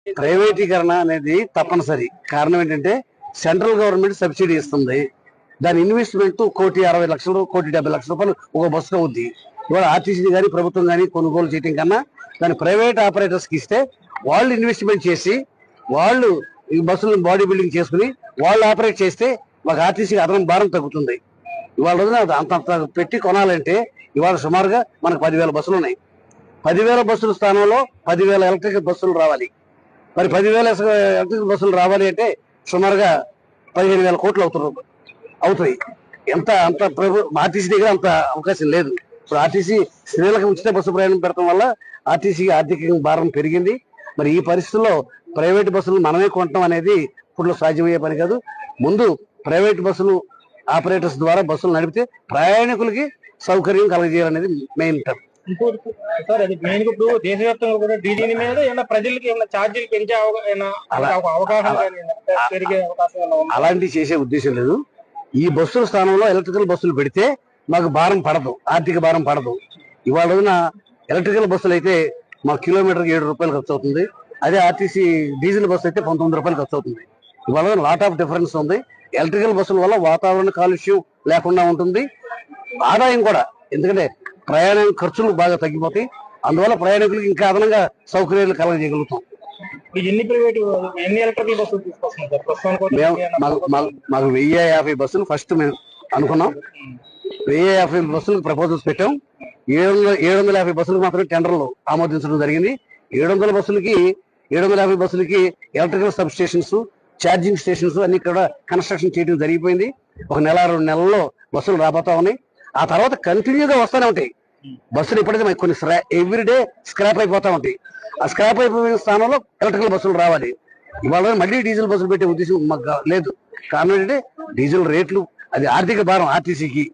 ప్రైవేటీకరణ అనేది తప్పనిసరి. కారణం ఏంటంటే సెంట్రల్ గవర్నమెంట్ సబ్సిడీ ఇస్తుంది. దాని ఇన్వెస్ట్మెంట్ 1,60,00,000 1,70,00,000 ఒక బస్సు అవుద్ది. ఇవాళ ఆర్టీసీ కానీ ప్రభుత్వం కానీ కొనుగోలు చేయడం కన్నా దాని ప్రైవేట్ ఆపరేటర్స్ కి ఇస్తే వాళ్ళు ఇన్వెస్ట్మెంట్ చేసి వాళ్ళు ఈ బస్సులను బాడీ బిల్డింగ్ చేసుకుని వాళ్ళు ఆపరేట్ చేస్తే మాకు ఆర్టీసీకి అదనం భారం తగ్గుతుంది. ఇవాళ రోజున అంత పెట్టి కొనాలంటే ఇవాళ సుమారుగా మనకు 10,000 బస్సులు ఉన్నాయి. 10,000 బస్సుల స్థానంలో 10,000 ఎలక్ట్రిక్ బస్సులు రావాలి. మరి 10,000 ఎలక్ట్రిక్ బస్సులు రావాలి అంటే సుమారుగా 15,000 కోట్లు అవుతాయి. అంత ఆర్టీసీ దగ్గర అంత అవకాశం లేదు. ఇప్పుడు ఆర్టీసీ స్త్రీలకు ఉచిత బస్సు ప్రయాణం పెడతాం వల్ల ఆర్టీసీ ఆర్థిక భారం పెరిగింది. మరి ఈ పరిస్థితుల్లో ప్రైవేట్ బస్సులు మనమే కొనటం అనేది ఇప్పుడు సాధ్యమయ్యే పని కాదు. ముందు ప్రైవేట్ బస్సులు ఆపరేటర్స్ ద్వారా బస్సులు నడిపితే ప్రయాణికులకి సౌకర్యం కలగజేయాలనేది మెయిన్ టర్మ్. సార్ అది మెయిన్ ఇప్పుడు దేశవ్యాప్తంగా కూడా డీజీ మీద ఏమైనా ప్రజలకి ఏమైనా ఛార్జీలు పెంచే అవకాశం అలాంటివి చేసే ఉద్దేశం లేదు. ఈ బస్సుల స్థానంలో ఎలక్ట్రికల్ బస్సులు పెడితే మాకు భారం పడదు, ఆర్థిక భారం పడదు. ఇవాళ రోజున ఎలక్ట్రికల్ బస్సులు అయితే మాకు కిలోమీటర్కి 7 రూపాయలు ఖర్చు అవుతుంది. అదే ఆర్టీసీ డీజిల్ బస్సు అయితే 19 రూపాయలు ఖర్చు అవుతుంది. ఇవాళ లాట్ ఆఫ్ డిఫరెన్స్ ఉంది. ఎలక్ట్రికల్ బస్సుల వల్ల వాతావరణ కాలుష్యం లేకుండా ఉంటుంది, ఆదాయం కూడా. ఎందుకంటే ప్రయాణ ఖర్చులు బాగా తగ్గిపోతాయి. అందువల్ల ప్రయాణికులకు ఇంకా అదనంగా సౌకర్యాలు కలగజేయగలుగుతాం. మాకు 1,050 బస్సులు ఫస్ట్ మేము అనుకున్నాం. 1,050 బస్సులకు ప్రపోజల్స్ పెట్టాం. 750 బస్సులకు మాత్రమే టెండర్లు ఆమోదించడం జరిగింది. 750 బస్సులకి electrical sub stations, charging stations అన్ని కూడా కన్స్ట్రక్షన్ చేయడం జరిగిపోయింది. 1 నెల 2 నెలల్లో బస్సులు రాబోతా ఉన్నాయి. ఆ తర్వాత కంటిన్యూగా వస్తూనే ఉంటాయి బస్సులు. ఇప్పటికీ కొన్ని ఎవ్రీడే స్క్రాప్ అయిపోతా ఉంటాయి. ఆ స్క్రాప్ అయిపోయిన స్థానంలో ఎలక్ట్రికల్ బస్సులు రావాలి. ఇవాళ మళ్ళీ డీజిల్ బస్సులు పెట్టే ఉద్దేశం మాకు లేదు. కారణం ఏంటంటే డీజిల్ రేట్లు అది ఆర్థిక భారం. ఆర్టీసీకి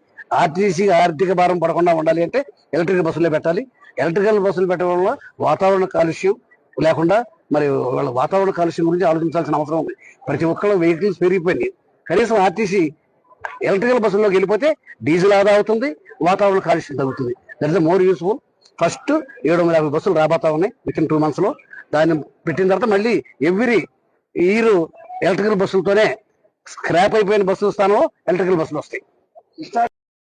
ఆర్థిక భారం పడకుండా ఉండాలి అంటే ఎలక్ట్రికల్ బస్సులే పెట్టాలి. ఎలక్ట్రికల్ బస్సులు పెట్టడం వల్ల వాతావరణ కాలుష్యం లేకుండా, మరి వాళ్ళ వాతావరణ కాలుష్యం గురించి ఆలోచించాల్సిన అవసరం ఉంది. ప్రతి ఒక్కళ్ళ వెహికల్స్ పెరిగిపోయింది. కనీసం ఆర్టీసీ ఎలక్ట్రికల్ బస్సుల్లోకి వెళ్ళిపోతే డీజిల్ ఆదా అవుతుంది, వాతావరణ కాలుష్యం తగ్గుతుంది. That is more useful. First 750 బస్సులు రాబోతా ఉన్నాయి విత్ ఇన్ 2 months లో. దాన్ని పెట్టిన తర్వాత మళ్ళీ ఎవ్రీ ఇయర్ ఎలక్ట్రికల్ బస్సులతోనే స్క్రాప్ అయిపోయిన బస్సుల స్థానంలో ఎలక్ట్రికల్ బస్సులు వస్తాయి.